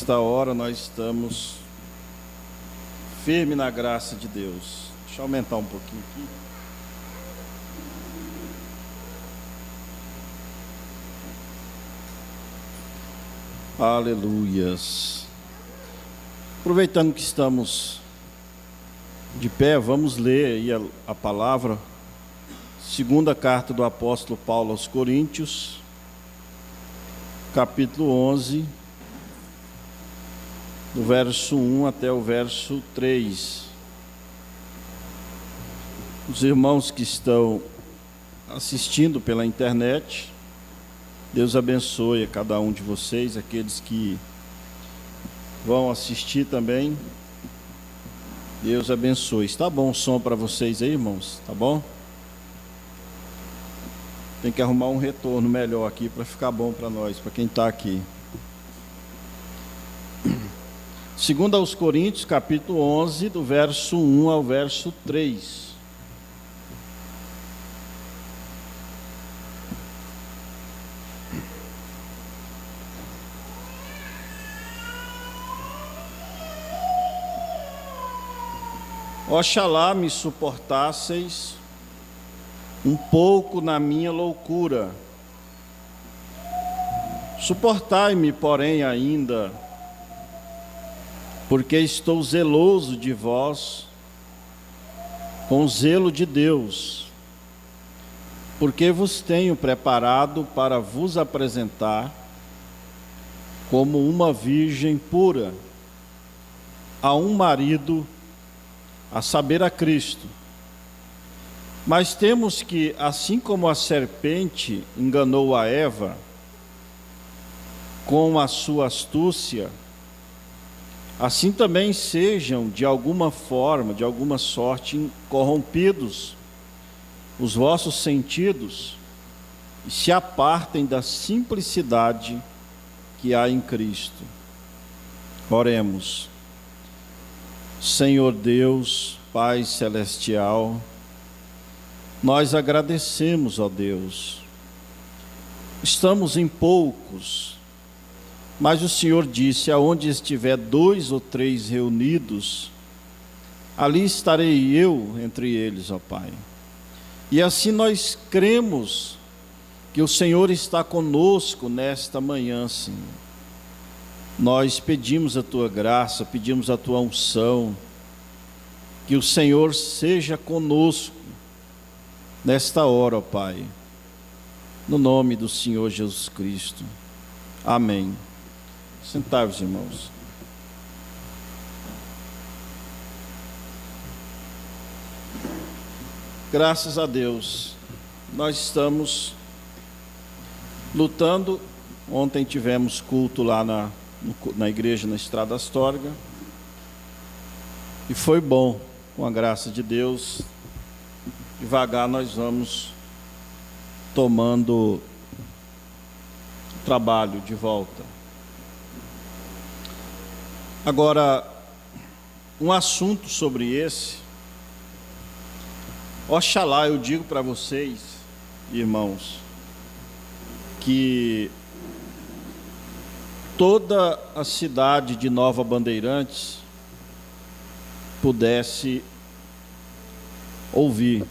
Nesta hora nós estamos firmes na graça de Deus. Deixa eu aumentar um pouquinho aqui. Aleluias. Aproveitando que estamos de pé, vamos ler aí a palavra. Segunda carta do apóstolo Paulo aos Coríntios, capítulo 11, do verso 1 até o verso 3. Os irmãos que estão assistindo pela internet, Deus abençoe a cada um de vocês, aqueles que vão assistir também, Deus abençoe. Está bom o som para vocês aí, irmãos? Tá bom? Tem que arrumar um retorno melhor aqui para ficar bom para nós, para quem está aqui. Segundo aos Coríntios, capítulo 11, do verso 1 ao verso 3. Oxalá me suportasseis um pouco na minha loucura. Suportai-me, porém, ainda, porque estou zeloso de vós, com o zelo de Deus, porque vos tenho preparado para vos apresentar como uma virgem pura a um marido, a saber, a Cristo. Mas temos que, assim como a serpente enganou a Eva com a sua astúcia, assim também sejam de alguma forma, de alguma sorte, corrompidos os vossos sentidos e se apartem da simplicidade que há em Cristo. Oremos. Senhor Deus, Pai celestial, nós agradecemos, ó Deus. Estamos em poucos, mas o Senhor disse: aonde estiver 2 ou 3 reunidos, ali estarei eu entre eles, ó Pai. E assim nós cremos que o Senhor está conosco nesta manhã, Senhor. Nós pedimos a Tua graça, pedimos a Tua unção, que o Senhor seja conosco nesta hora, ó Pai, no nome do Senhor Jesus Cristo. Amém. Sentai-vos, irmãos. Graças a Deus, nós estamos lutando. Ontem tivemos culto lá na igreja, na Estrada Astorga, e foi bom, com a graça de Deus. Devagar nós vamos tomando o trabalho de volta. Agora, um assunto sobre esse, oxalá, eu digo para vocês, irmãos, que toda a cidade de Nova Bandeirantes pudesse ouvir,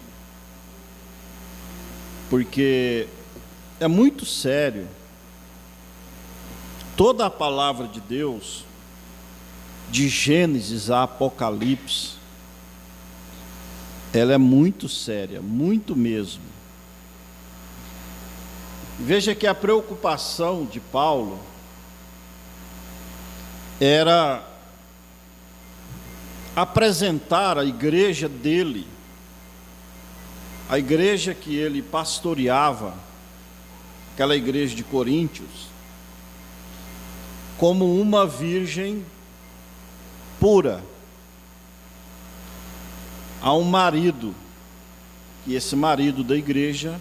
porque é muito sério. Toda a palavra de Deus, de Gênesis a Apocalipse, ela é muito séria, muito mesmo. Veja que a preocupação de Paulo era apresentar a igreja dele, a igreja que ele pastoreava, aquela igreja de Coríntios, como uma virgem pura, a um marido, e esse marido da igreja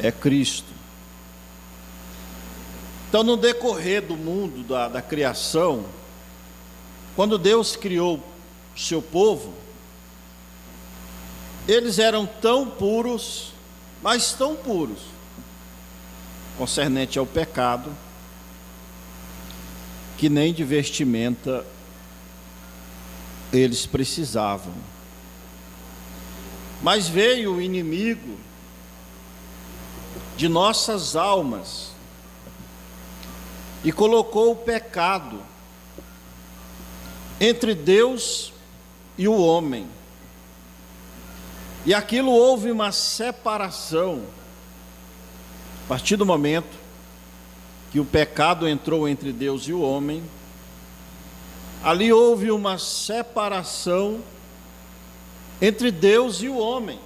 é Cristo. Então, no decorrer do mundo, da criação, quando Deus criou o seu povo, eles eram tão puros, mas tão puros, concernente ao pecado, que nem de vestimenta eles precisavam. Mas veio o inimigo de nossas almas e colocou o pecado entre Deus e o homem. E aquilo houve uma separação. A partir do momento que o pecado entrou entre Deus e o homem, ali houve uma separação entre Deus e o homem.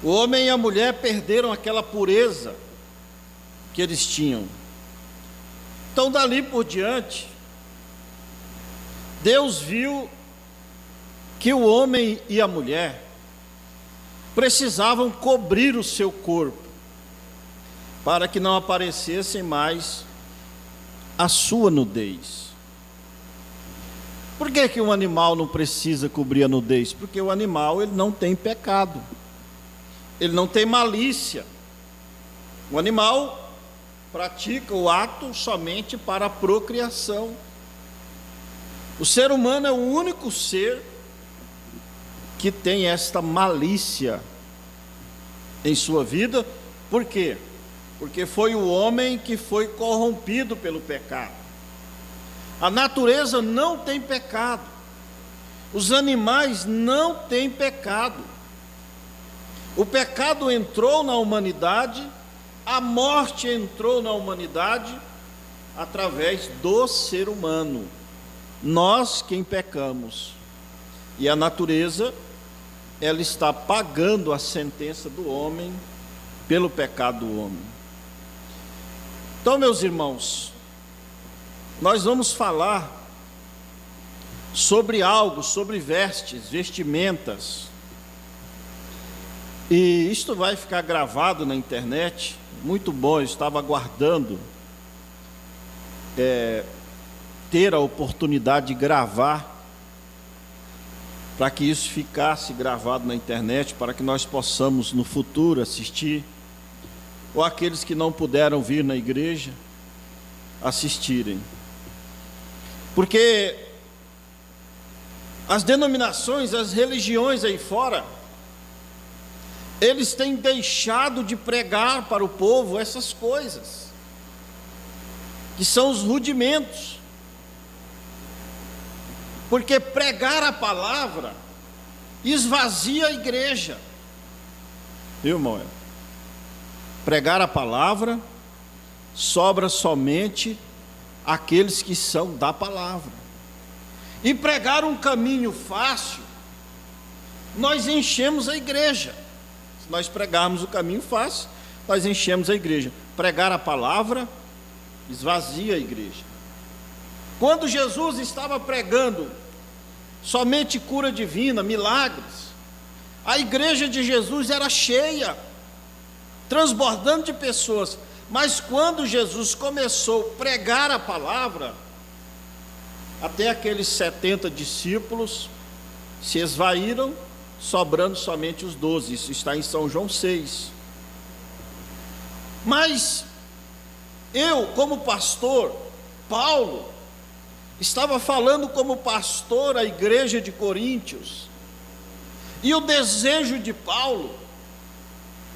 O homem e a mulher perderam aquela pureza que eles tinham. Então, dali por diante, Deus viu que o homem e a mulher precisavam cobrir o seu corpo, para que não aparecessem mais a sua nudez. Por que que um animal não precisa cobrir a nudez? Porque o animal, ele não tem pecado, ele não tem malícia. O animal pratica o ato somente para a procriação. O ser humano é o único ser que tem esta malícia em sua vida. Por quê? Porque foi o homem que foi corrompido pelo pecado. A natureza não tem pecado, os animais não têm pecado. O pecado entrou na humanidade, a morte entrou na humanidade através do ser humano. Nós quem pecamos, e a natureza, ela está pagando a sentença do homem pelo pecado do homem. Então, meus irmãos, nós vamos falar sobre algo, sobre vestes, vestimentas. E isto vai ficar gravado na internet. Muito bom, eu estava aguardando ter a oportunidade de gravar, para que isso ficasse gravado na internet, para que nós possamos no futuro assistir, ou aqueles que não puderam vir na igreja, assistirem. Porque as denominações, as religiões aí fora, eles têm deixado de pregar para o povo essas coisas, que são os rudimentos. Porque pregar a palavra esvazia a igreja. Viu, irmão? Pregar a palavra, sobra somente aqueles que são da palavra. E pregar um caminho fácil, nós enchemos a igreja. Se nós pregarmos o caminho fácil, nós enchemos a igreja. Pregar a palavra esvazia a igreja. Quando Jesus estava pregando somente cura divina, milagres, a igreja de Jesus era cheia, transbordando de pessoas. Mas quando Jesus começou a pregar a palavra, até aqueles 70 discípulos se esvaíram, sobrando somente os 12. Isso está em São João 6. Mas eu, como pastor, Paulo, estava falando como pastor à igreja de Coríntios, e o desejo de Paulo,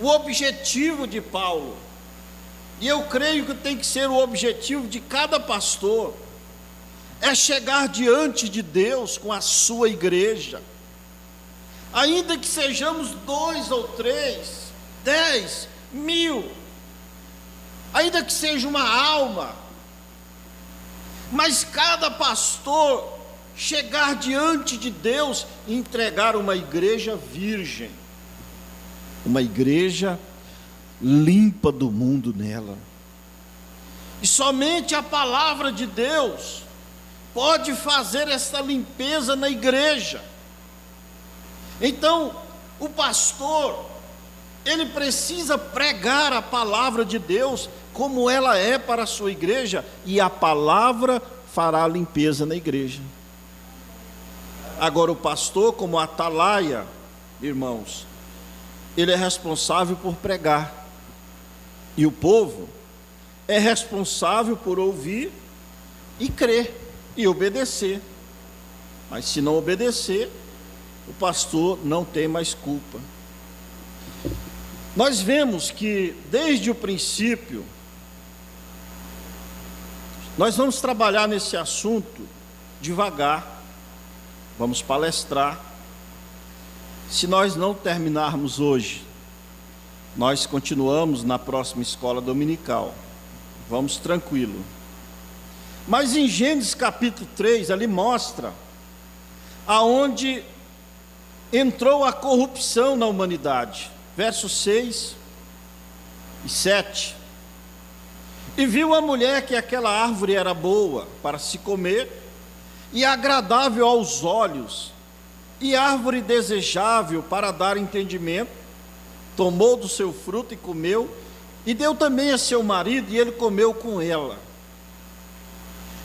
o objetivo de Paulo, e eu creio que tem que ser o objetivo de cada pastor, é chegar diante de Deus com a sua igreja, ainda que sejamos 2 ou 3, 10, 1000, ainda que seja uma alma, mas cada pastor chegar diante de Deus e entregar uma igreja virgem, uma igreja limpa do mundo nela. E somente a palavra de Deus pode fazer essa limpeza na igreja. Então, o pastor, ele precisa pregar a palavra de Deus como ela é para a sua igreja, e a palavra fará a limpeza na igreja. Agora, o pastor, como atalaia, irmãos, ele é responsável por pregar, e o povo é responsável por ouvir e crer e obedecer. Mas se não obedecer, o pastor não tem mais culpa. Nós vemos que desde o princípio, nós vamos trabalhar nesse assunto devagar, vamos palestrar. Se nós não terminarmos hoje, nós continuamos na próxima escola dominical. Vamos tranquilo. Mas em Gênesis capítulo 3, ali mostra aonde entrou a corrupção na humanidade. Versos 6 e 7. E viu a mulher que aquela árvore era boa para se comer, e agradável aos olhos, e árvore desejável para dar entendimento. Tomou do seu fruto e comeu, e deu também a seu marido, e ele comeu com ela.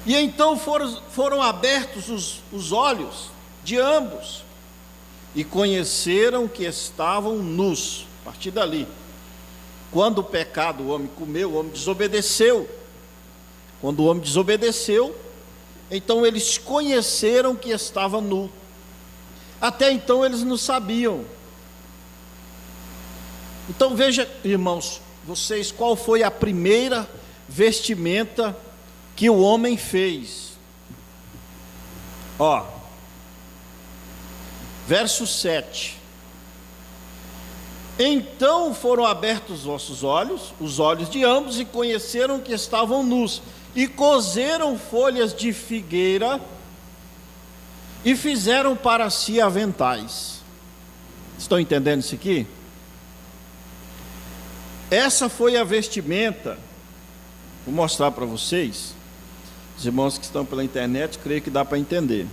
E então foram abertos os olhos de ambos, e conheceram que estavam nus. A partir dali, quando o pecado, o homem comeu, o homem desobedeceu. Quando o homem desobedeceu, então eles conheceram que estava nu. Até então eles não sabiam. Então veja, irmãos, vocês, qual foi a primeira vestimenta que o homem fez? Verso 7. Então foram abertos os vossos olhos, os olhos de ambos, e conheceram que estavam nus, e coseram folhas de figueira, e fizeram para si aventais. Estão entendendo isso aqui? Essa foi a vestimenta. Vou mostrar para vocês. Os irmãos que estão pela internet, creio que dá para entender.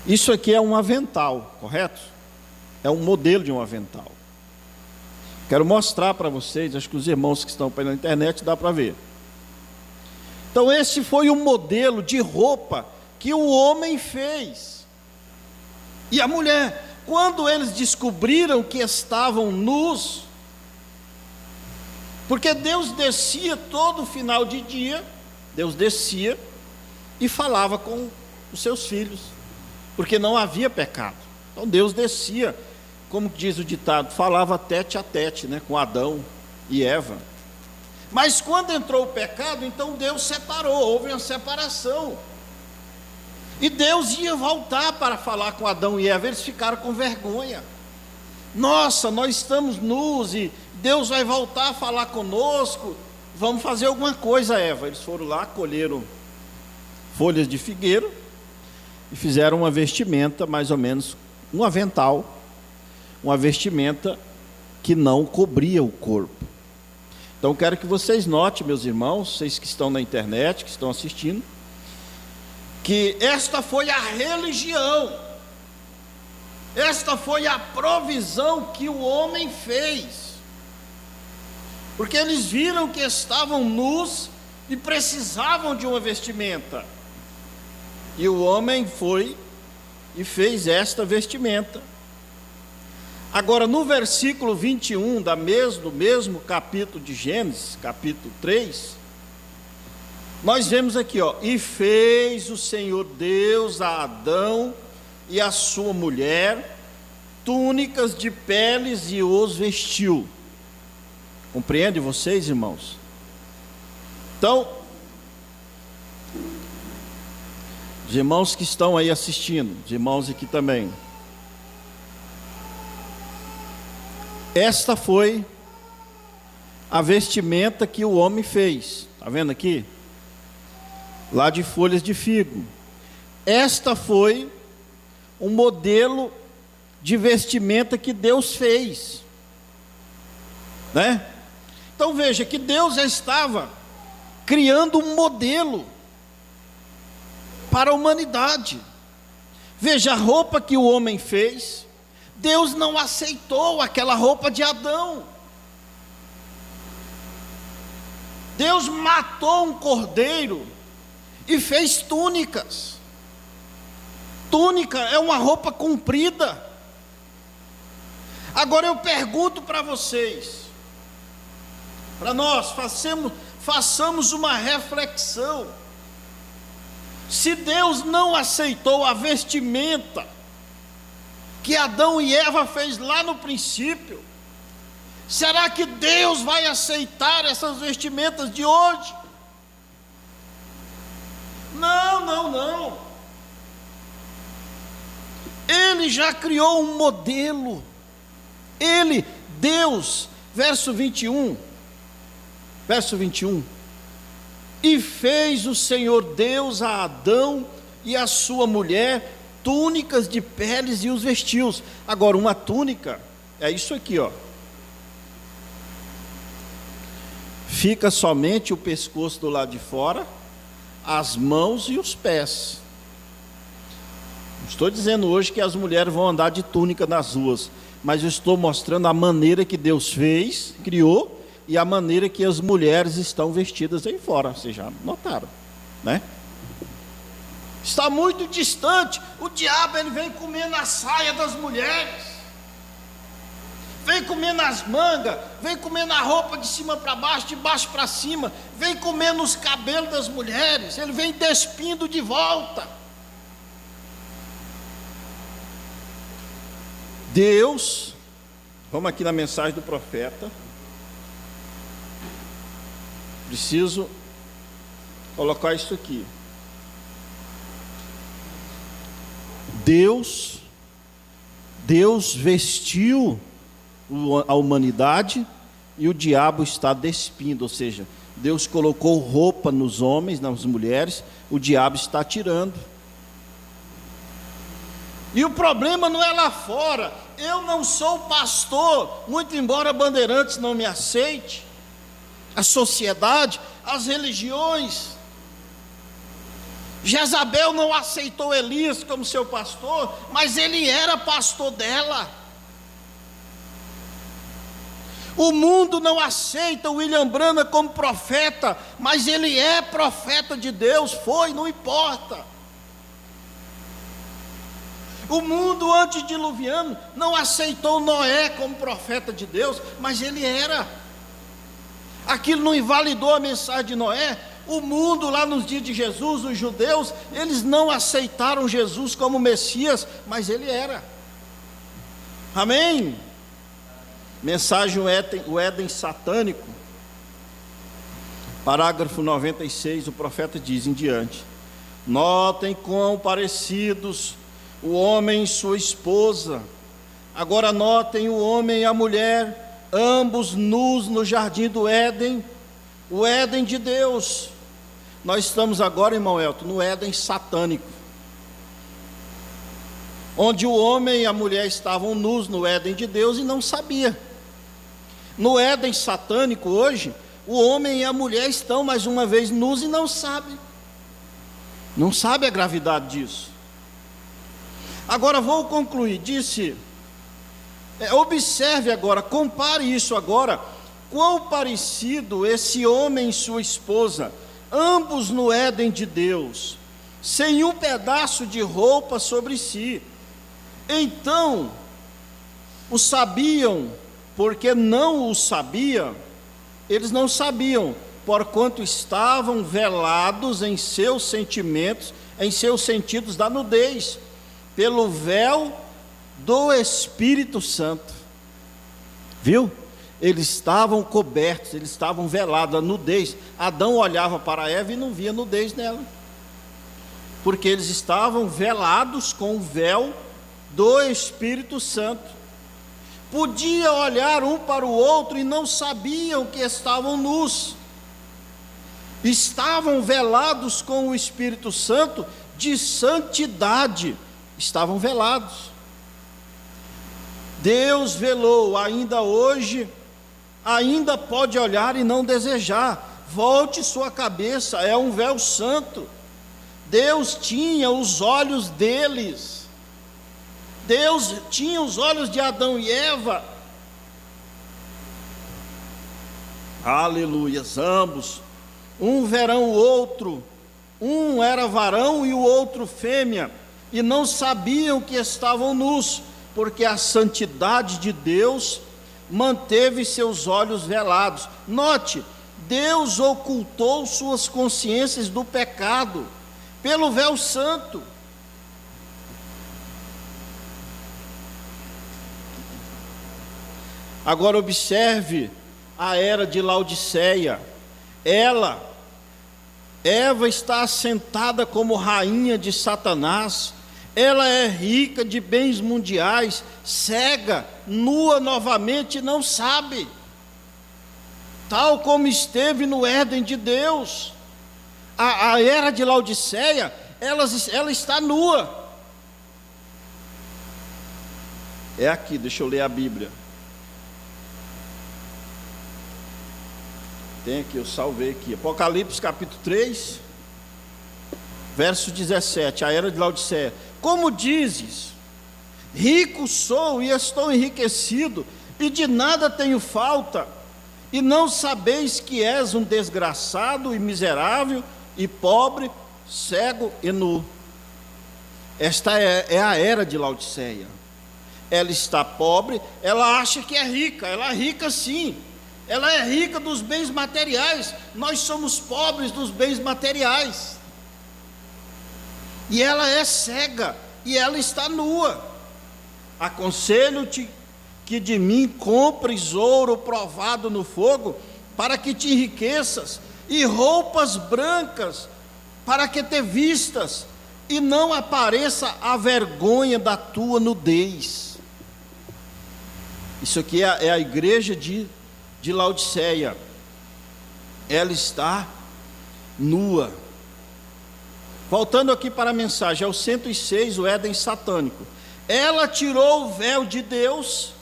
Isso aqui é um avental, correto? É um modelo de um avental. Quero mostrar para vocês, acho que os irmãos que estão pela internet dá para ver. Então esse foi o modelo de roupa que o homem fez. E a mulher, quando eles descobriram que estavam nus, porque Deus descia todo final de dia, Deus descia e falava com os seus filhos, porque não havia pecado. Então Deus descia, como diz o ditado, falava tete a tete, né, com Adão e Eva. Mas quando entrou o pecado, então Deus separou, houve uma separação. E Deus ia voltar para falar com Adão e Eva, eles ficaram com vergonha. Nossa, nós estamos nus e Deus vai voltar a falar conosco, vamos fazer alguma coisa, Eva. Eles foram lá, colheram folhas de figueiro e fizeram uma vestimenta, mais ou menos um avental, uma vestimenta que não cobria o corpo. Então quero que vocês notem, meus irmãos, vocês que estão na internet, que estão assistindo, que esta foi a religião, esta foi a provisão que o homem fez, porque eles viram que estavam nus e precisavam de uma vestimenta, e o homem foi e fez esta vestimenta. Agora no versículo 21 do mesmo capítulo de Gênesis, capítulo 3, nós vemos aqui, e fez o Senhor Deus a Adão e a sua mulher túnicas de peles e os vestiu. Compreende vocês, irmãos? Então, os irmãos que estão aí assistindo, os irmãos aqui também, esta foi a vestimenta que o homem fez. Está vendo aqui? Lá de folhas de figo. Esta foi um modelo de vestimenta que Deus fez, né? Então veja que Deus já estava criando um modelo para a humanidade. Veja a roupa que o homem fez. Deus não aceitou aquela roupa de Adão. Deus matou um cordeiro e fez túnicas. Túnica é uma roupa comprida. Agora eu pergunto para vocês, para nós façamos uma reflexão. Se Deus não aceitou a vestimenta que Adão e Eva fez lá no princípio, será que Deus vai aceitar essas vestimentas de hoje? Não, não, não. Ele já criou um modelo. Ele, Deus, verso 21, e fez o Senhor Deus a Adão e a sua mulher túnicas de peles e os vestiu. Agora, uma túnica é isso aqui, ó. Fica somente o pescoço do lado de fora, as mãos e os pés. Não estou dizendo hoje que as mulheres vão andar de túnica nas ruas, mas eu estou mostrando a maneira que Deus fez, criou, e a maneira que as mulheres estão vestidas aí fora. Vocês já notaram, né? Está muito distante. O diabo, ele vem comendo a saia das mulheres, vem comendo as mangas, vem comendo a roupa de cima para baixo, de baixo para cima, vem comendo os cabelos das mulheres, ele vem despindo de volta. Deus, vamos aqui na mensagem do profeta, preciso colocar isso aqui. Deus vestiu a humanidade e o diabo está despindo, ou seja, Deus colocou roupa nos homens, nas mulheres, o diabo está tirando. E o problema não é lá fora. Eu não sou pastor, muito embora Bandeirantes não me aceite, a sociedade, as religiões. Jezabel não aceitou Elias como seu pastor, mas ele era pastor dela. O mundo não aceita William Branham como profeta, mas ele é profeta de Deus, não importa. O mundo antediluviano não aceitou Noé como profeta de Deus, mas ele era. Aquilo não invalidou a mensagem de Noé. O mundo lá nos dias de Jesus, os judeus, eles não aceitaram Jesus como Messias, mas ele era. Amém? Mensagem o Éden satânico. Parágrafo 96, o profeta diz em diante: notem quão parecidos o homem e sua esposa. Agora notem o homem e a mulher, ambos nus no jardim do Éden, o Éden de Deus. Nós estamos agora, irmão Elton, no Éden satânico, onde o homem e a mulher estavam nus no Éden de Deus e não sabia. No Éden satânico hoje, o homem e a mulher estão mais uma vez nus e não sabe a gravidade disso. Agora vou concluir, observe agora, compare isso agora, quão parecido esse homem e sua esposa, ambos no Éden de Deus, sem um pedaço de roupa sobre si. Então, o sabiam, porque não o sabiam, eles não sabiam, porquanto estavam velados em seus sentimentos, em seus sentidos da nudez, pelo véu do Espírito Santo. Viu? Eles estavam cobertos, eles estavam velados, a nudez. Adão olhava para Eva e não via nudez nela, porque eles estavam velados com o véu do Espírito Santo. Podia olhar um para o outro e não sabiam que estavam nus. Estavam velados com o Espírito Santo de santidade. Estavam velados. Deus velou, ainda hoje, ainda pode olhar e não desejar. Volte sua cabeça, é um véu santo. Deus tinha os olhos deles. Deus tinha os olhos de Adão e Eva. Aleluias, ambos. Um verão o outro. Um era varão e o outro fêmea. E não sabiam que estavam nus, porque a santidade de Deus manteve seus olhos velados. Note, Deus ocultou suas consciências do pecado, pelo véu santo. Agora observe a era de Laodiceia. Eva está assentada como rainha de Satanás. Ela é rica de bens mundiais, cega, nua novamente e não sabe. Tal como esteve no Éden de Deus. A era de Laodiceia, ela está nua. É aqui, deixa eu ler a Bíblia. Tem aqui, eu salvei aqui. Apocalipse capítulo 3, verso 17, a era de Laodiceia. Como dizes, rico sou e estou enriquecido, e de nada tenho falta, e não sabeis que és um desgraçado e miserável, e pobre, cego e nu. Esta é a era de Laodiceia. Ela está pobre, ela acha que é rica, ela é rica sim. Ela é rica dos bens materiais, nós somos pobres dos bens materiais. E ela é cega, e ela está nua. Aconselho-te que de mim compres ouro provado no fogo, para que te enriqueças, e roupas brancas, para que te vistas, e não apareça a vergonha da tua nudez. Isso aqui é a igreja de Laodiceia. Ela está nua. Voltando aqui para a mensagem, é o 106, o Éden satânico. Ela tirou o véu de Deus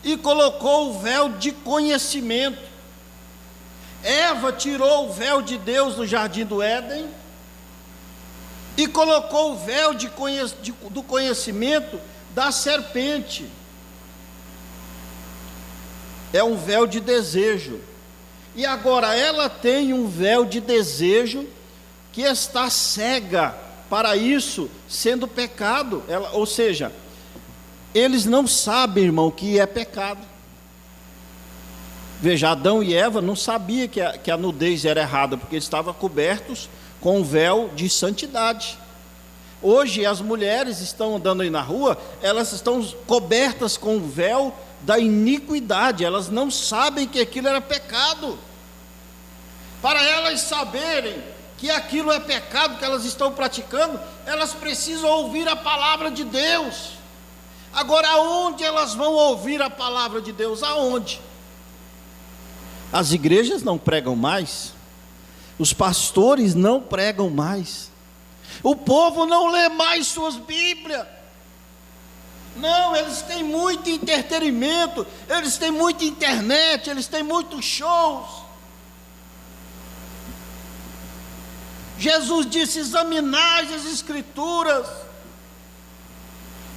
e colocou o véu de conhecimento. Eva tirou o véu de Deus no jardim do Éden e colocou o véu do conhecimento da serpente. É um véu de desejo. E agora ela tem um véu de desejo que está cega para isso, sendo pecado. Ou seja, eles não sabem, irmão, que é pecado. Veja, Adão e Eva não sabiam que a nudez era errada, porque eles estavam cobertos com um véu de santidade. Hoje as mulheres estão andando aí na rua, elas estão cobertas com o véu da iniquidade, elas não sabem que aquilo era pecado. Para elas saberem que aquilo é pecado que elas estão praticando, elas precisam ouvir a palavra de Deus. Agora, aonde elas vão ouvir a palavra de Deus? Aonde? As igrejas não pregam mais, os pastores não pregam mais, o povo não lê mais suas Bíblias. Não, eles têm muito entretenimento, eles têm muita internet, eles têm muitos shows. Jesus disse: examinai as Escrituras,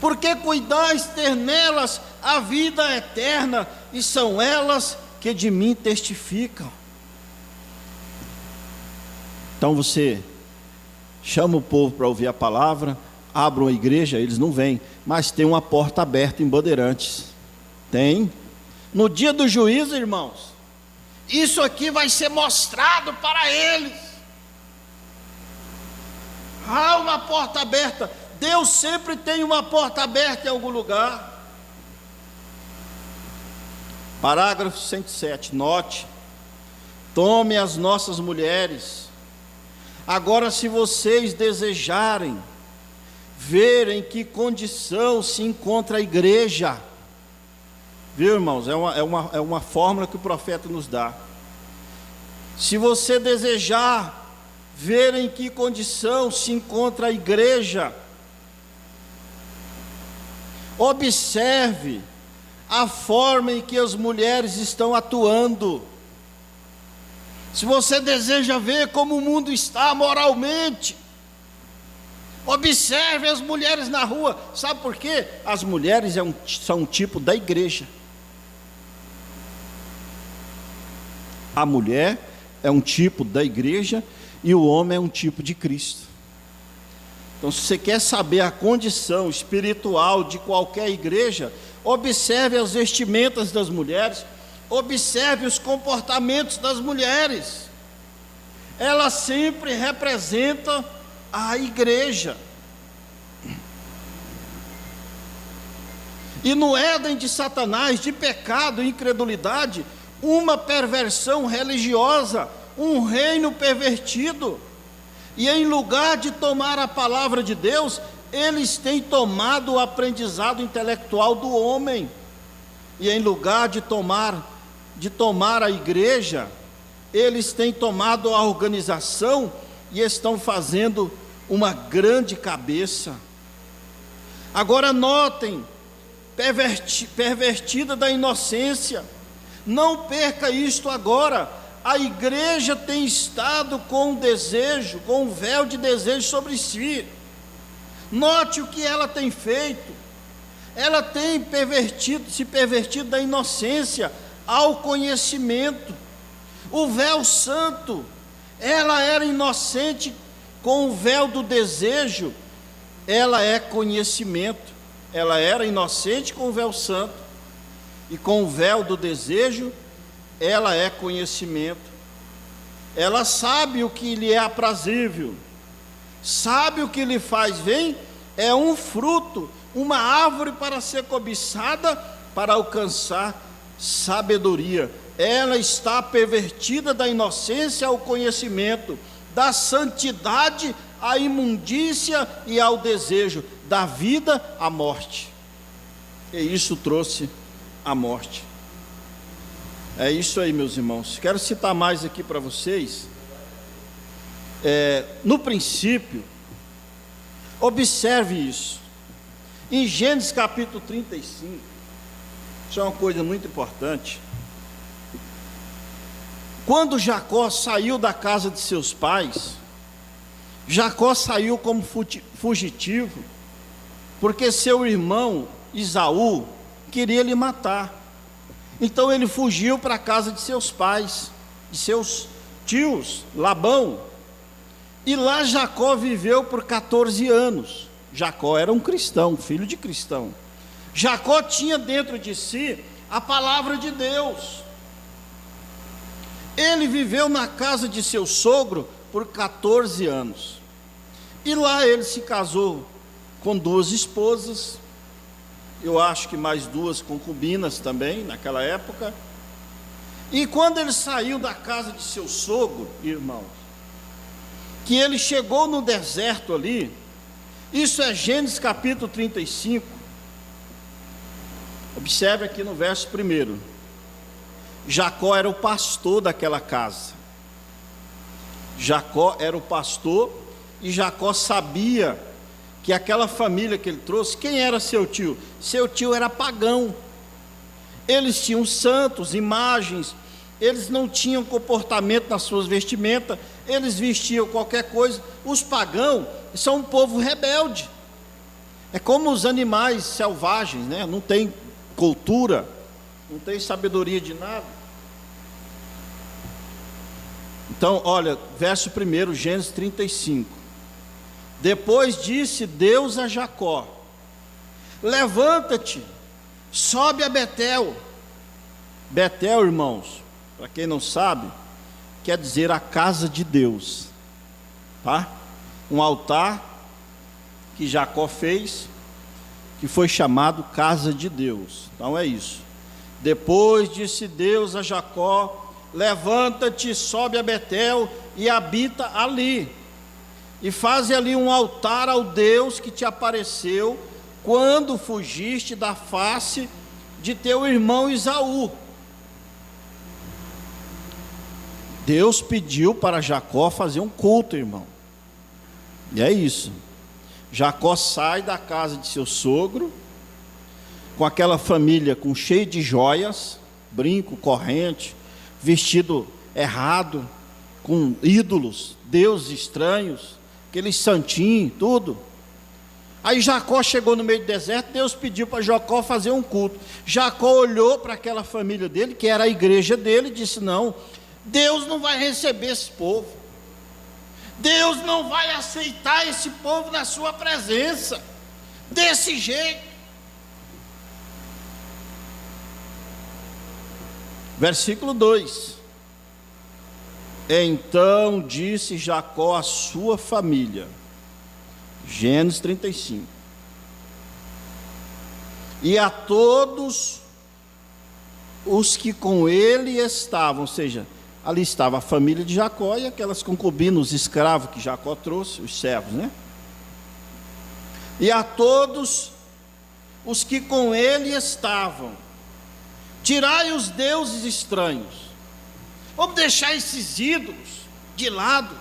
porque cuidais ter nelas a vida eterna, e são elas que de mim testificam. Então você chama o povo para ouvir a palavra, abre uma igreja, eles não vêm, mas tem uma porta aberta em Bandeirantes. Tem. No dia do juízo, irmãos, isso aqui vai ser mostrado para eles. Há uma porta aberta. Deus sempre tem uma porta aberta em algum lugar. Parágrafo 107, note: tome as nossas mulheres. Agora, se vocês desejarem ver em que condição se encontra a igreja, viu, irmãos? É uma fórmula que o profeta nos dá. Se você desejar ver em que condição se encontra a igreja, observe a forma em que as mulheres estão atuando. Se você deseja ver como o mundo está moralmente, observe as mulheres na rua. Sabe por quê? As mulheres são um tipo da igreja. A mulher é um tipo da igreja e o homem é um tipo de Cristo. Então, se você quer saber a condição espiritual de qualquer igreja, observe as vestimentas das mulheres, observe os comportamentos das mulheres. Elas sempre representam à igreja. E no Éden de Satanás, de pecado e incredulidade, uma perversão religiosa, um reino pervertido. E em lugar de tomar a palavra de Deus, eles têm tomado o aprendizado intelectual do homem. E em lugar de tomar a igreja, eles têm tomado a organização e estão fazendo uma grande cabeça. Agora notem, pervertida da inocência, não perca isto agora. A igreja tem estado com um desejo, com um véu de desejo sobre si. Note o que ela tem feito. Ela tem se pervertido da inocência ao conhecimento. O véu santo, ela era inocente com o véu do desejo, ela é conhecimento. Ela era inocente com o véu santo, e com o véu do desejo, ela é conhecimento. Ela sabe o que lhe é aprazível, sabe o que lhe faz bem, é um fruto, uma árvore para ser cobiçada, para alcançar sabedoria. Ela está pervertida da inocência ao conhecimento, da santidade à imundícia e ao desejo, da vida à morte. E isso trouxe a morte. É isso aí, meus irmãos. Quero citar mais aqui para vocês. No princípio, observe isso. Em Gênesis capítulo 35, isso é uma coisa muito importante. Quando Jacó saiu da casa de seus pais, Jacó saiu como fugitivo, porque seu irmão Esaú queria lhe matar. Então ele fugiu para a casa de seus pais, de seus tios, Labão. E lá Jacó viveu por 14 anos. Jacó era um cristão, filho de cristão. Jacó tinha dentro de si a palavra de Deus. Ele viveu na casa de seu sogro por 14 anos. E lá ele se casou com 2 esposas, eu acho que mais 2 concubinas também, naquela época. E quando ele saiu da casa de seu sogro, irmãos, que ele chegou no deserto ali, isso é Gênesis capítulo 35, observe aqui no verso 1. Jacó era o pastor daquela casa. Jacó era o pastor, e Jacó sabia que aquela família que ele trouxe, quem era seu tio? Seu tio era pagão. Eles tinham santos, imagens, eles não tinham comportamento nas suas vestimentas, eles vestiam qualquer coisa. Os pagãos são um povo rebelde, é como os animais selvagens, né? Não tem cultura, não tem sabedoria de nada. Então, olha, verso 1, Gênesis 35. Depois disse Deus a Jacó: levanta-te, sobe a Betel. Betel, irmãos, para quem não sabe, quer dizer a casa de Deus, tá? Um altar que Jacó fez, que foi chamado casa de Deus. Então é isso. Depois disse Deus a Jacó: levanta-te, sobe a Betel e habita ali, e faze ali um altar ao Deus que te apareceu quando fugiste da face de teu irmão Esaú. Deus pediu para Jacó fazer um culto, irmão. E é isso. Jacó sai da casa de seu sogro, com aquela família cheio de joias, brinco, corrente, vestido errado, com ídolos, deuses estranhos, aqueles santinhos, tudo. Aí Jacó chegou no meio do deserto, Deus pediu para Jacó fazer um culto. Jacó olhou para aquela família dele, que era a igreja dele, e disse: não, Deus não vai receber esse povo, Deus não vai aceitar esse povo na sua presença, desse jeito. Versículo 2: então disse Jacó à sua família: Gênesis 35. E a todos os que com ele estavam, ou seja, ali estava a família de Jacó e aquelas concubinas, os escravos que Jacó trouxe, os servos, né? E a todos os que com ele estavam, tirai os deuses estranhos. Vamos deixar esses ídolos de lado.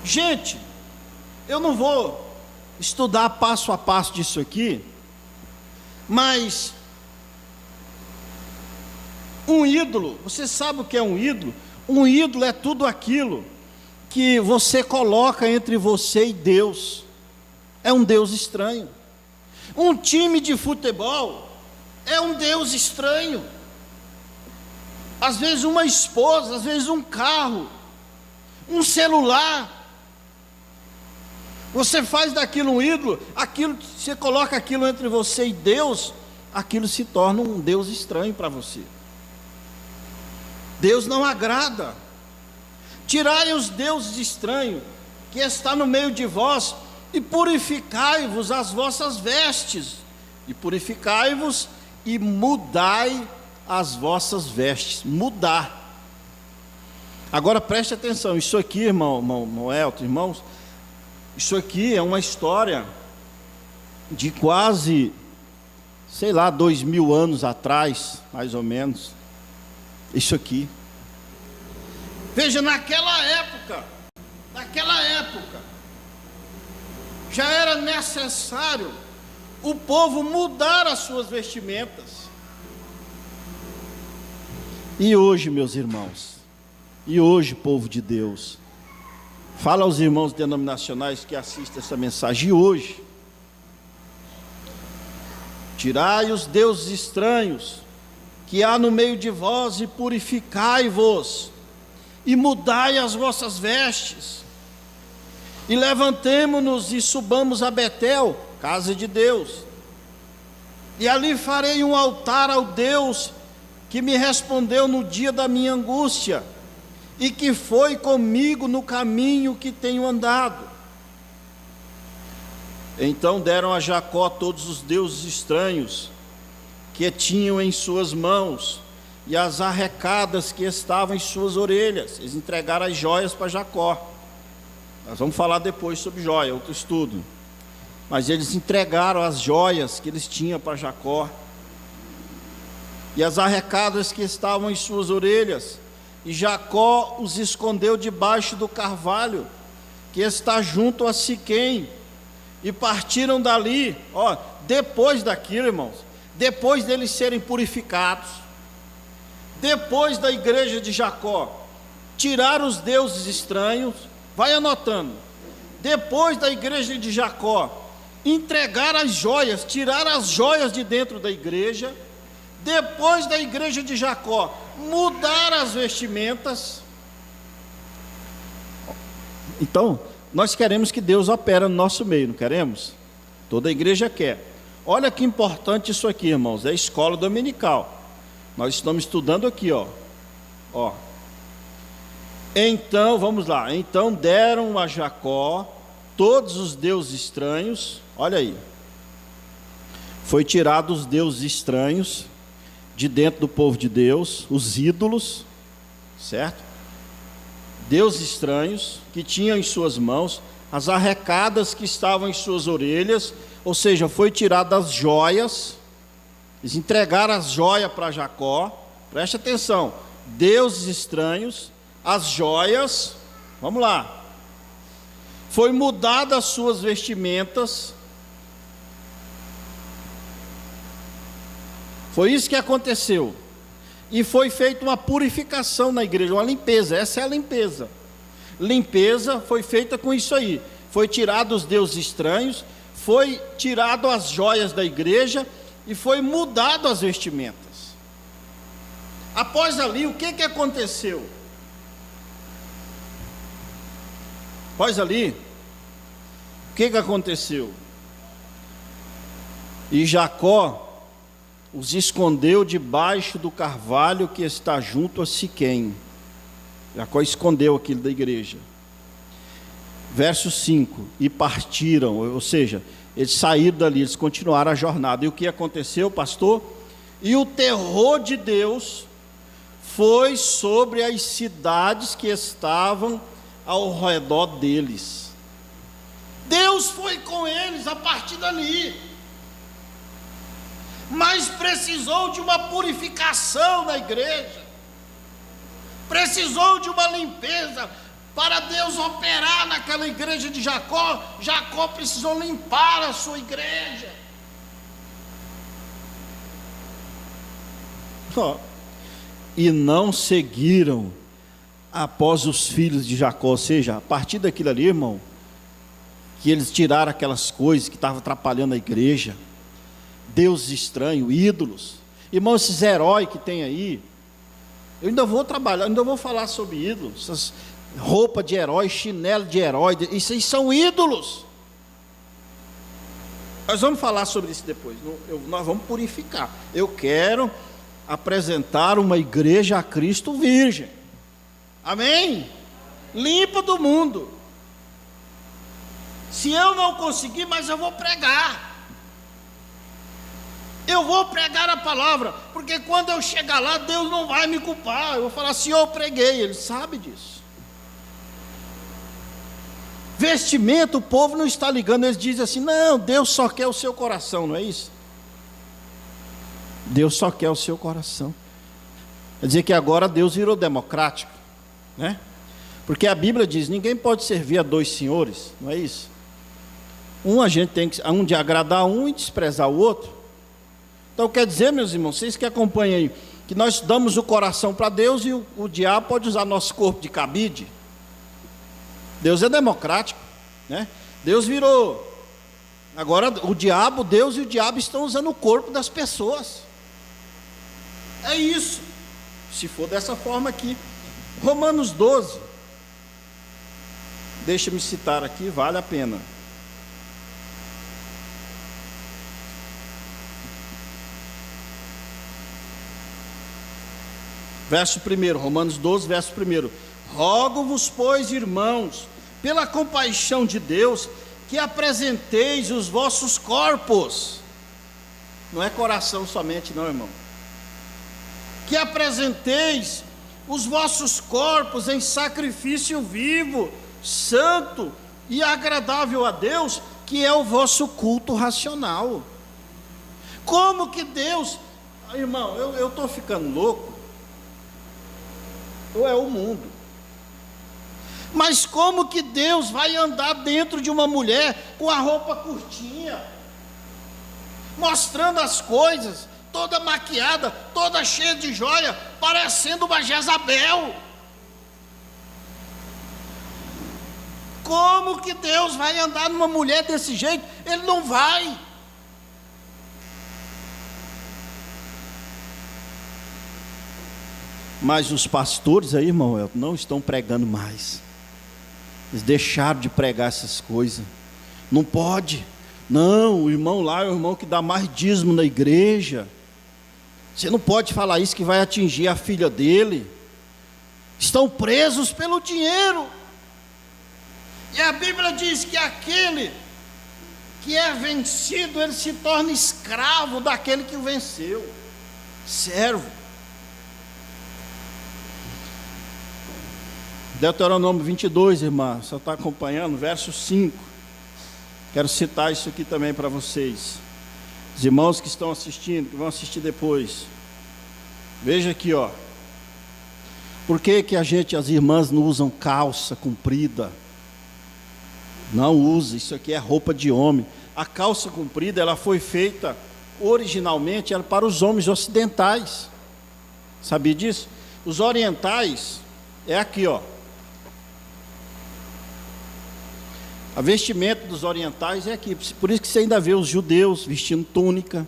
Gente, eu não vou estudar passo a passo disso aqui, mas um ídolo, você sabe o que é um ídolo? Um ídolo é tudo aquilo que você coloca entre você e Deus. É um Deus estranho. Um time de futebol é um Deus estranho. Às vezes uma esposa, às vezes um carro, um celular. Você faz daquilo um ídolo, aquilo, você coloca aquilo entre você e Deus, aquilo se torna um Deus estranho para você. Deus não agrada. Tirai os deuses estranhos que está no meio de vós e purificai-vos as vossas vestes, e purificai-vos e mudai as vossas vestes. Mudar. Agora preste atenção, isso aqui, irmão Elton, irmãos, isso aqui é uma história de quase, 2000 anos atrás, mais ou menos. Isso aqui. Veja, naquela época, já era necessário o povo mudar as suas vestimentas. E hoje, meus irmãos, povo de Deus, fala aos irmãos denominacionais que assistem essa mensagem, e hoje, tirai os deuses estranhos que há no meio de vós e purificai-vos, e mudai as vossas vestes, e levantemo-nos e subamos a Betel, casa de Deus, e ali farei um altar ao Deus que me respondeu no dia da minha angústia, e que foi comigo no caminho que tenho andado. Então deram a Jacó todos os deuses estranhos que tinham em suas mãos, e as arrecadas que estavam em suas orelhas. Eles entregaram as joias para Jacó. Nós vamos falar depois sobre joia, outro estudo. Mas eles entregaram as joias que eles tinham para Jacó, e as arrecadas que estavam em suas orelhas, e Jacó os escondeu debaixo do carvalho que está junto a Siquém, e partiram dali. Depois daquilo, irmãos, depois deles serem purificados, depois da igreja de Jacó tirar os deuses estranhos, vai anotando, depois da igreja de Jacó entregar as joias, tirar as joias de dentro da igreja, depois da igreja de Jacó mudar as vestimentas. Então, nós queremos que Deus opere no nosso meio, não queremos? Toda a igreja quer. Olha que importante isso aqui, irmãos, é a escola dominical. Nós estamos estudando aqui, ó. Então, vamos lá. Então deram a Jacó todos os deuses estranhos. Olha aí. Foi tirado os deuses estranhos de dentro do povo de Deus, os ídolos, certo? Deuses estranhos que tinham em suas mãos, as arrecadas que estavam em suas orelhas, ou seja, foi tirado as joias. Eles entregaram as joias para Jacó. Preste atenção, deuses estranhos, as joias, vamos lá. Foi mudada as suas vestimentas. Foi isso que aconteceu. E foi feita uma purificação na igreja, uma limpeza. Essa é a limpeza. Limpeza foi feita com isso aí. Foi tirado os deuses estranhos, foi tirado as joias da igreja e foi mudado as vestimentas. Após ali, o que aconteceu? Após ali, o que aconteceu? E Jacó os escondeu debaixo do carvalho que está junto a Siquém. Jacó escondeu aquilo da igreja. Verso 5, e partiram, ou seja, eles saíram dali, eles continuaram a jornada. E o que aconteceu, pastor? E o terror de Deus foi sobre as cidades que estavam ao redor deles. Deus foi com eles a partir dali, mas precisou de uma purificação na igreja, precisou de uma limpeza. Para Deus operar naquela igreja de Jacó, Jacó precisou limpar a sua igreja. E não seguiram após os filhos de Jacó. Ou seja, a partir daquilo ali, irmão, que eles tiraram aquelas coisas que estavam atrapalhando a igreja, deuses estranhos, ídolos. Irmão, esses heróis que tem aí, eu ainda vou trabalhar, ainda vou falar sobre ídolos, essas roupa de herói, chinelo de herói, isso aí são ídolos. Nós vamos falar sobre isso depois. Nós vamos purificar. Eu quero apresentar uma igreja a Cristo virgem, amém? Limpa do mundo. Se eu não conseguir, mas eu vou pregar. Eu vou pregar a palavra, porque quando eu chegar lá, Deus não vai me culpar. Eu vou falar assim: eu preguei, Ele sabe disso. Vestimento, o povo não está ligando, eles dizem assim: não, Deus só quer o seu coração, não é isso? Deus só quer o seu coração. Quer dizer que agora Deus virou democrático, né? Porque a Bíblia diz: ninguém pode servir a dois senhores, não é isso? A gente tem que de agradar um e desprezar o outro. Então quer dizer, meus irmãos, vocês que acompanham aí, que nós damos o coração para Deus e o diabo pode usar nosso corpo de cabide. Deus é democrático, né? Deus virou. Agora o diabo, Deus e o diabo estão usando o corpo das pessoas. É isso. Se for dessa forma aqui. Romanos 12. Deixa-me citar aqui, vale a pena. Verso 1, Romanos 12, verso 1. Rogo-vos, pois, irmãos, pela compaixão de Deus, que apresenteis os vossos corpos. Não é coração somente, não, irmão. Que apresenteis os vossos corpos em sacrifício vivo, santo e agradável a Deus, que é o vosso culto racional. Como que Deus... Irmão, eu estou ficando louco? Ou é o mundo? Mas como que Deus vai andar dentro de uma mulher com a roupa curtinha, mostrando as coisas, toda maquiada, toda cheia de joia, parecendo uma Jezabel? Como que Deus vai andar numa mulher desse jeito? Ele não vai. Mas os pastores aí, irmão, não estão pregando mais. Eles deixaram de pregar essas coisas. Não pode. Não, o irmão lá é o irmão que dá mais dízimo na igreja. Você não pode falar isso, que vai atingir a filha dele. Estão presos pelo dinheiro. E a Bíblia diz que aquele que é vencido, ele se torna escravo daquele que o venceu. Servo. Deuteronômio 22, irmã, você está acompanhando, verso 5. Quero citar isso aqui também para vocês. Os irmãos que estão assistindo, que vão assistir depois. Veja aqui, ó. Por que que as irmãs não usam calça comprida? Não usa, isso aqui é roupa de homem. A calça comprida, ela foi feita originalmente era para os homens ocidentais. Sabia disso? Os orientais é aqui, ó. A vestimenta dos orientais é aqui. Por isso que você ainda vê os judeus vestindo túnica.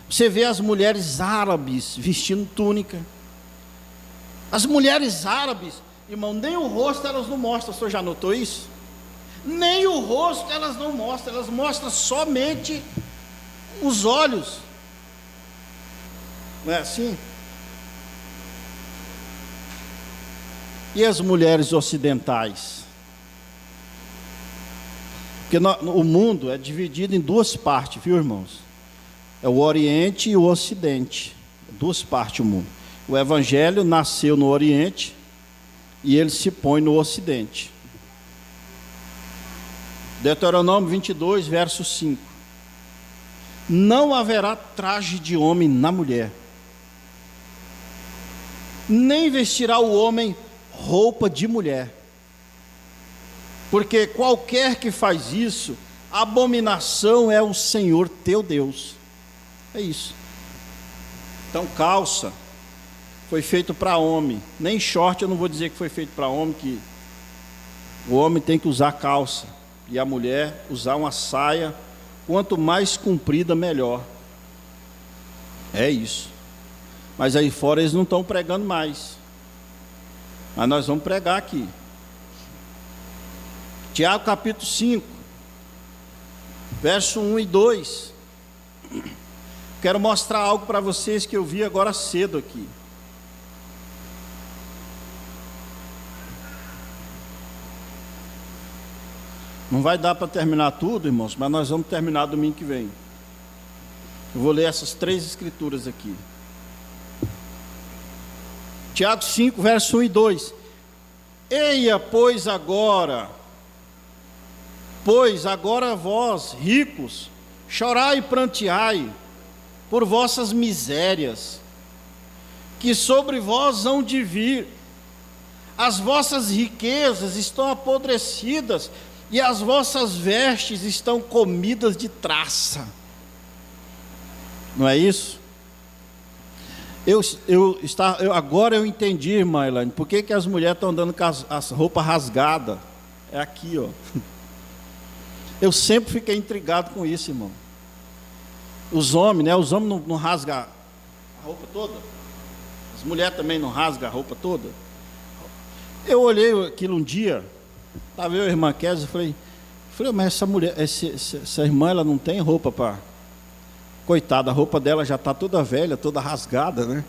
Você vê as mulheres árabes vestindo túnica. As mulheres árabes, irmão, nem o rosto elas não mostram. O senhor já notou isso? Nem o rosto elas não mostram. Elas mostram somente os olhos. Não é assim? E as mulheres ocidentais? Porque o mundo é dividido em duas partes, viu, irmãos? É o Oriente e o Ocidente. Duas partes o mundo. O Evangelho nasceu no Oriente e ele se põe no Ocidente. Deuteronômio 22, verso 5. Não haverá traje de homem na mulher, nem vestirá o homem roupa de mulher, porque qualquer que faz isso, abominação é o Senhor teu Deus. É isso. Então calça foi feito para homem, nem short eu não vou dizer que foi feito para homem, que o homem tem que usar calça e a mulher usar uma saia, quanto mais comprida melhor. É isso. Mas aí fora eles não estão pregando mais, mas nós vamos pregar aqui. Tiago capítulo 5, verso 1 e 2. Quero mostrar algo para vocês que eu vi agora cedo aqui. Não vai dar para terminar tudo, irmãos, mas nós vamos terminar domingo que vem. Eu vou ler essas 3 escrituras aqui. Tiago 5, verso 1 e 2. Eia, pois agora vós, ricos, chorai e pranteai por vossas misérias, que sobre vós hão de vir. As vossas riquezas estão apodrecidas, e as vossas vestes estão comidas de traça. Não é isso? Agora eu entendi, irmã Elaine, por que as mulheres estão andando com as roupas rasgadas. É aqui, ó. Eu sempre fiquei intrigado com isso, irmão. Os homens, né? Os homens não rasgam a roupa toda. As mulheres também não rasgam a roupa toda. Eu olhei aquilo um dia, estava eu e a irmã Kézia, falei, mas essa mulher, essa irmã, ela não tem roupa para... Coitada, a roupa dela já está toda velha, toda rasgada, né?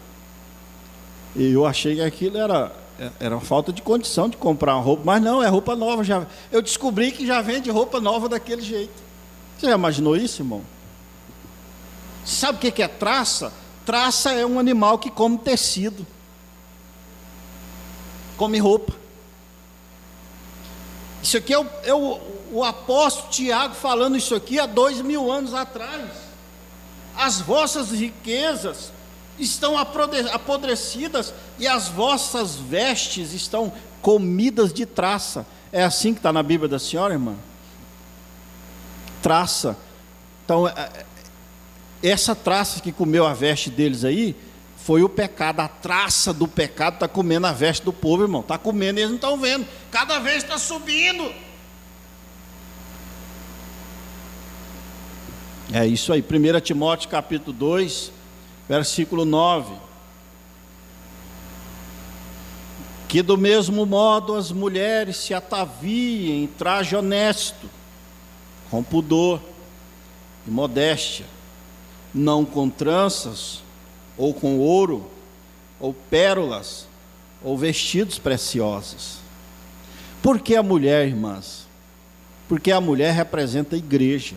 E eu achei que aquilo era uma falta de condição de comprar uma roupa, mas não, é roupa nova. Eu descobri que já vende roupa nova daquele jeito. Você já imaginou isso, irmão? Sabe o que é traça? Traça é um animal que come tecido, come roupa. Isso aqui é o apóstolo Tiago falando isso aqui há 2000 anos atrás. As vossas riquezas estão apodrecidas e as vossas vestes estão comidas de traça. É assim que está na Bíblia da senhora, irmã? Traça. Então, essa traça que comeu a veste deles aí, foi o pecado. A traça do pecado está comendo a veste do povo, irmão. Está comendo, eles não estão vendo. Cada vez está subindo. É isso aí, 1 Timóteo capítulo 2, versículo 9. Que do mesmo modo as mulheres se ataviem em traje honesto, com pudor e modéstia, não com tranças, ou com ouro, ou pérolas, ou vestidos preciosos. Por que a mulher, irmãs? Porque a mulher representa a igreja.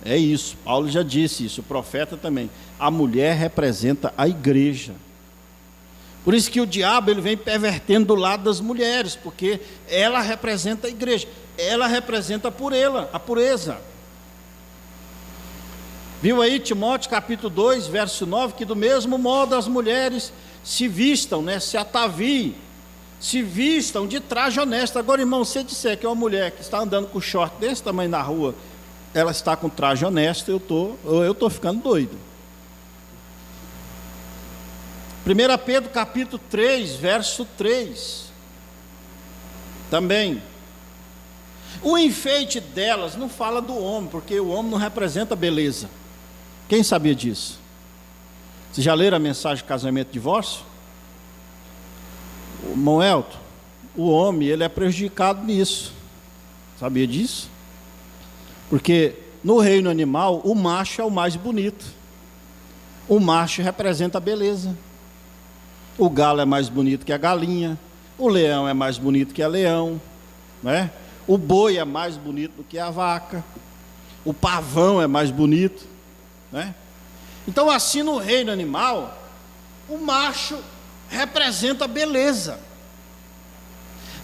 É isso, Paulo já disse isso, o profeta também. A mulher representa a igreja. Por isso que o diabo ele vem pervertendo do lado das mulheres, porque ela representa a igreja, ela representa a pureza. Viu aí Timóteo capítulo 2, verso 9, que do mesmo modo as mulheres se vistam, né, se ataviem, se vistam de traje honesto. Agora, irmão, se você disser que é uma mulher que está andando com short desse tamanho na rua, ela está com traje honesto, eu estou ficando doido. 1 Pedro capítulo 3, verso 3. Também. O enfeite delas não fala do homem, porque o homem não representa beleza. Quem sabia disso? Vocês já leram a mensagem de casamento e divórcio? Irmão Elton, o homem ele é prejudicado nisso. Sabia disso? Porque no reino animal, o macho é o mais bonito. O macho representa a beleza. O galo é mais bonito que a galinha. O leão é mais bonito que a leão, né? O boi é mais bonito do que a vaca. O pavão é mais bonito, né? Então, assim, no reino animal, o macho representa a beleza.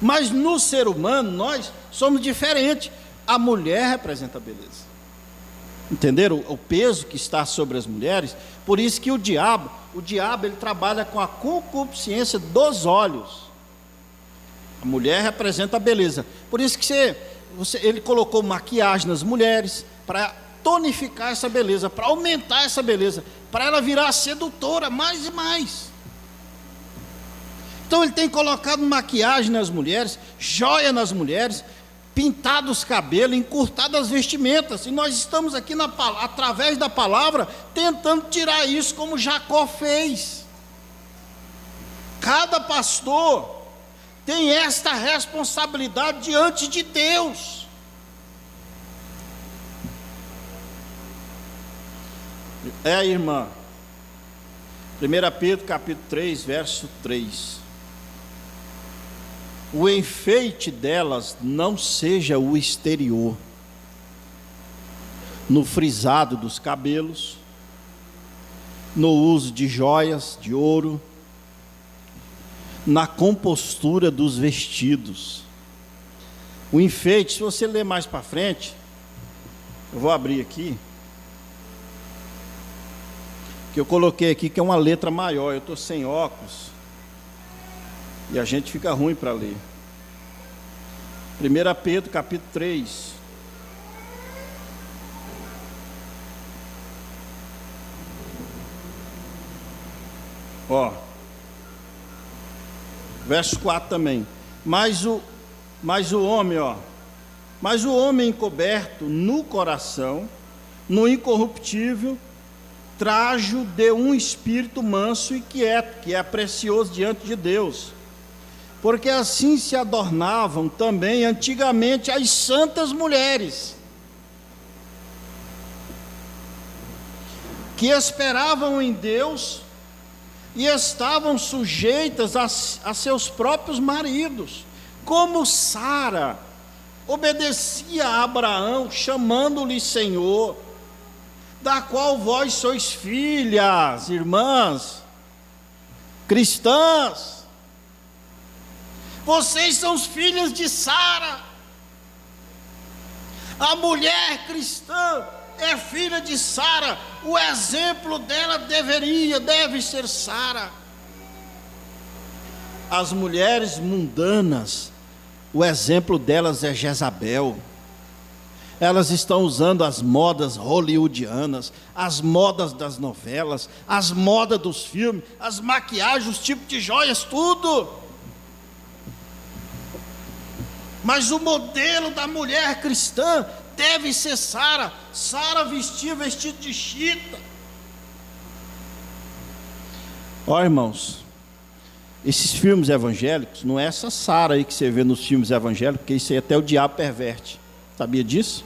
Mas no ser humano, nós somos diferentes. A mulher representa a beleza. Entenderam o peso que está sobre as mulheres? Por isso que o diabo ele trabalha com a concupiscência dos olhos. A mulher representa a beleza. Por isso que ele colocou maquiagem nas mulheres para tonificar essa beleza, para aumentar essa beleza, para ela virar sedutora mais e mais. Então ele tem colocado maquiagem nas mulheres, joia nas mulheres, pintado os cabelos, encurtado as vestimentas. E nós estamos aqui através da palavra tentando tirar isso, como Jacó fez. Cada pastor tem esta responsabilidade diante de Deus. Irmã, 1 Pedro capítulo 3, verso 3. O enfeite delas não seja o exterior, no frisado dos cabelos, no uso de joias de ouro, na compostura dos vestidos. O enfeite, se você ler mais para frente, eu vou abrir aqui, que eu coloquei aqui que é uma letra maior, eu estou sem óculos, e a gente fica ruim para ler. 1 Pedro capítulo 3. Verso 4 também. Mas o homem encoberto no coração, no incorruptível trajo de um espírito manso e quieto, que é precioso diante de Deus. Porque assim se adornavam também antigamente as santas mulheres, que esperavam em Deus e estavam sujeitas a seus próprios maridos, como Sara obedecia a Abraão, chamando-lhe Senhor, da qual vós sois filhas, irmãs cristãs. Vocês são os filhos de Sara. A mulher cristã é filha de Sara. O exemplo dela deve ser Sara. As mulheres mundanas, o exemplo delas é Jezabel. Elas estão usando as modas hollywoodianas, as modas das novelas, as modas dos filmes, as maquiagens, os tipos de joias, tudo. Mas o modelo da mulher cristã deve ser Sara. Sara vestia vestido de chita. Ó, irmãos, esses filmes evangélicos, não é essa Sara aí que você vê nos filmes evangélicos, porque isso aí até o diabo perverte. Sabia disso?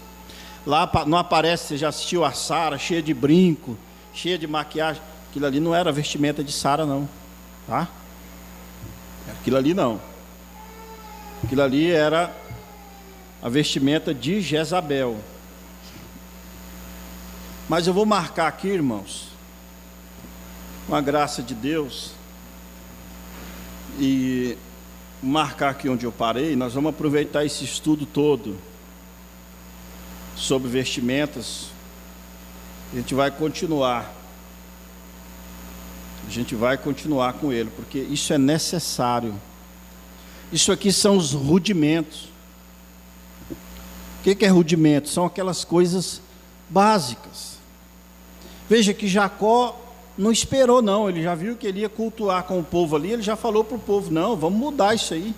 Lá não aparece, você já assistiu a Sara cheia de brinco, cheia de maquiagem. Aquilo ali não era vestimenta de Sara, não, tá? Aquilo ali não. Aquilo ali era a vestimenta de Jezabel. Mas eu vou marcar aqui, irmãos, com a graça de Deus, e marcar aqui onde eu parei. Nós vamos aproveitar esse estudo todo sobre vestimentas. A gente vai continuar com ele, porque isso é necessário. Isso aqui são os rudimentos. O que é rudimento? São aquelas coisas básicas. Veja que Jacó não esperou não, ele já viu que ele ia cultuar com o povo ali, ele já falou para o povo, não, vamos mudar isso aí.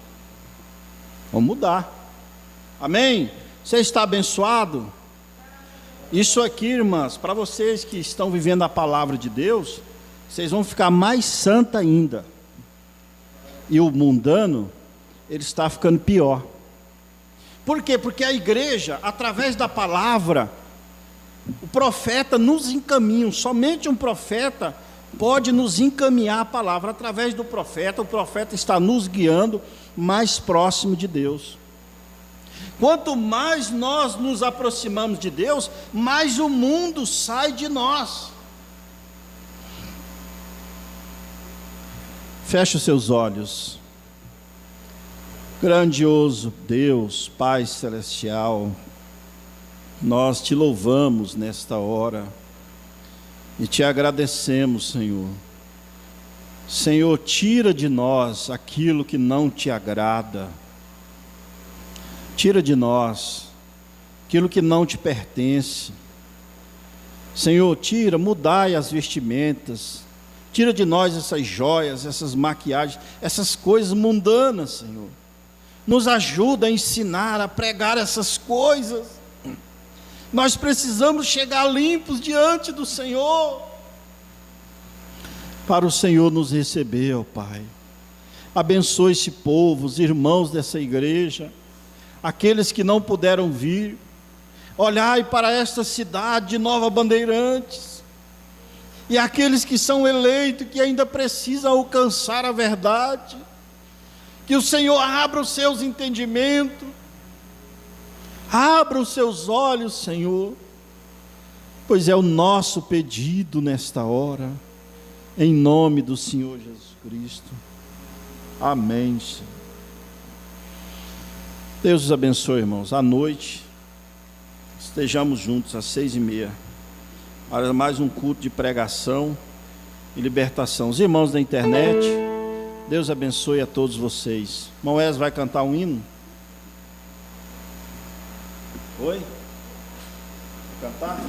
Vamos mudar. Amém? Você está abençoado? Isso aqui, irmãs, para vocês que estão vivendo a palavra de Deus, vocês vão ficar mais santa ainda. E o mundano, ele está ficando pior. Por quê? Porque a igreja, através da palavra, o profeta nos encaminha. Somente um profeta pode nos encaminhar a palavra. Através do profeta, o profeta está nos guiando mais próximo de Deus. Quanto mais nós nos aproximamos de Deus, mais o mundo sai de nós. Feche os seus olhos. Grandioso Deus, Pai Celestial, nós te louvamos nesta hora e te agradecemos, Senhor. Senhor, tira de nós aquilo que não te agrada. Tira de nós aquilo que não te pertence. Senhor, tira, mudai as vestimentas. Tira de nós essas joias, essas maquiagens, essas coisas mundanas, Senhor. Nos ajuda a ensinar, a pregar essas coisas. Nós precisamos chegar limpos diante do Senhor, para o Senhor nos receber, ó Pai. Abençoe esse povo, os irmãos dessa igreja, aqueles que não puderam vir. Olhai para esta cidade de Nova Bandeirantes, e aqueles que são eleitos, que ainda precisam alcançar a verdade. Que o Senhor abra os seus entendimentos, abra os seus olhos, Senhor, pois é o nosso pedido nesta hora, em nome do Senhor Jesus Cristo. Amém, Senhor. Deus os abençoe, irmãos. À noite, estejamos juntos às 6h30, para mais um culto de pregação e libertação. Os irmãos da internet, Deus abençoe a todos vocês. Irmão Wes vai cantar um hino? Oi? Vai cantar?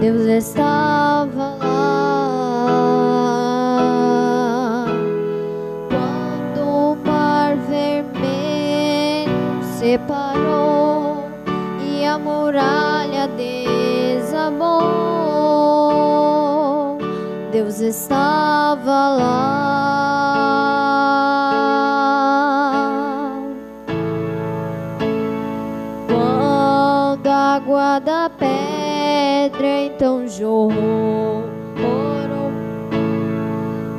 Deus estava lá quando o mar vermelho separou e a muralha desabou. Deus estava lá quando a água da pedra então jorrou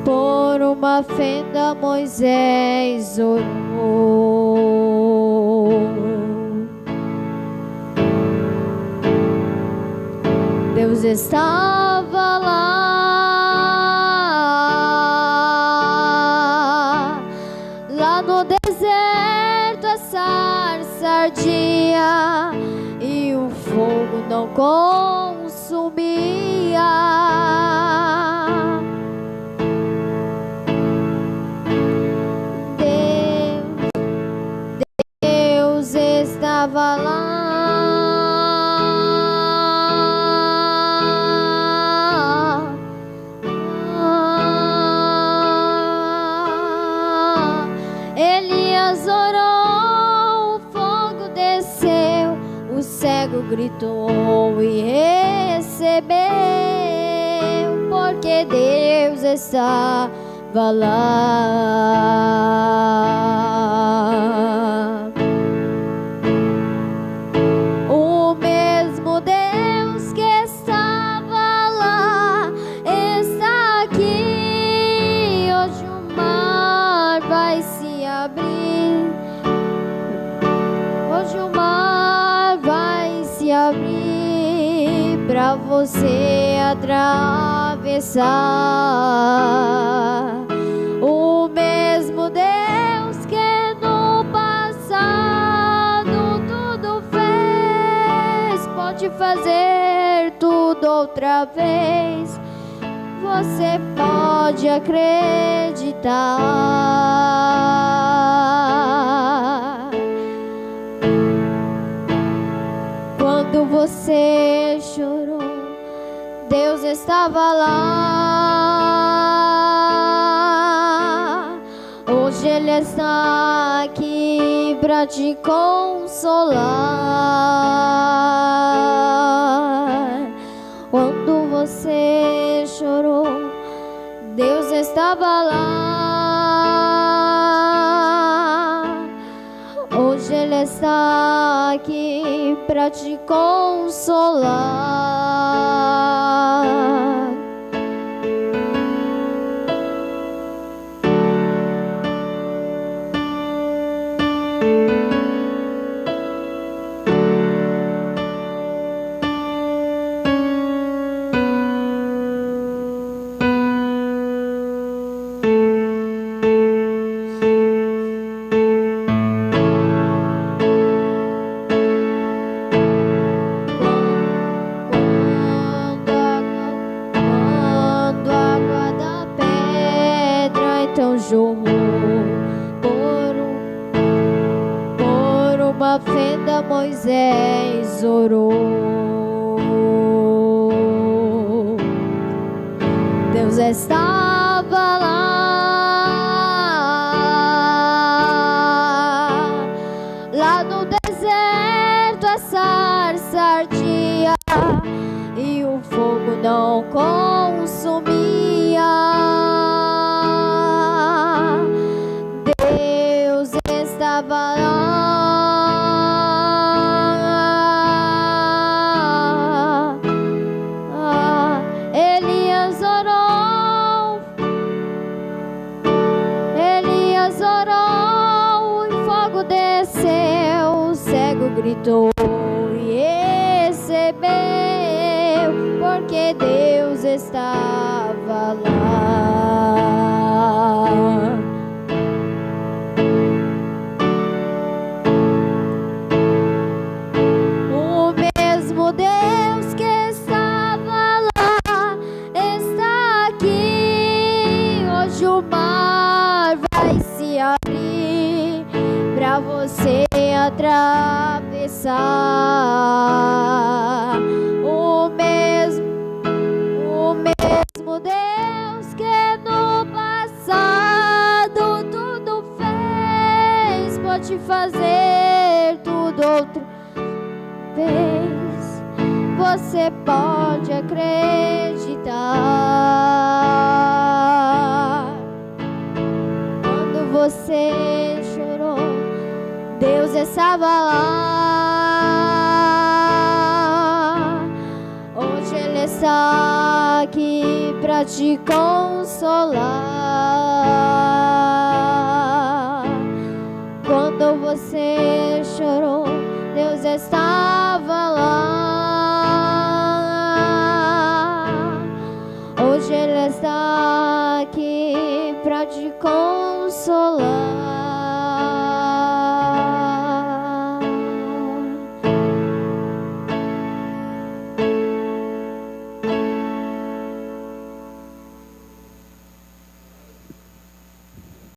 por uma fenda. Moisés orou. Deus estava lá no deserto, a sarça ardia e o fogo não consumia. Deus estava lá gritou e recebeu, porque Deus estava lá. O mesmo Deus que estava lá está aqui. Hoje o mar vai se abrir. Hoje o mar vai se abrir para você atravessar. O mesmo Deus que no passado tudo fez, pode fazer tudo outra vez. você pode acreditar. Quando você chorou, Deus estava lá. Hoje Ele está aqui para te consolar. Quando você chorou, Deus estava lá. Hoje Ele está aqui para te consolar. Por uma fenda Moisés orou. Deus estava lá no deserto, a sarça ardia e o fogo não consumia. Deus estava lá. Elias orou, e fogo desceu, o cego gritou e recebeu, porque Deus estava lá. O mesmo Deus que estava lá está aqui. Hoje o mar vai se abrir para você atravessar. O mesmo Deus que no passado tudo fez, pode fazer tudo outra vez. Você pode acreditar. Quando você chorou, Deus estava lá. Hoje Ele está aqui para te consolar. Quando você chorou, Deus estava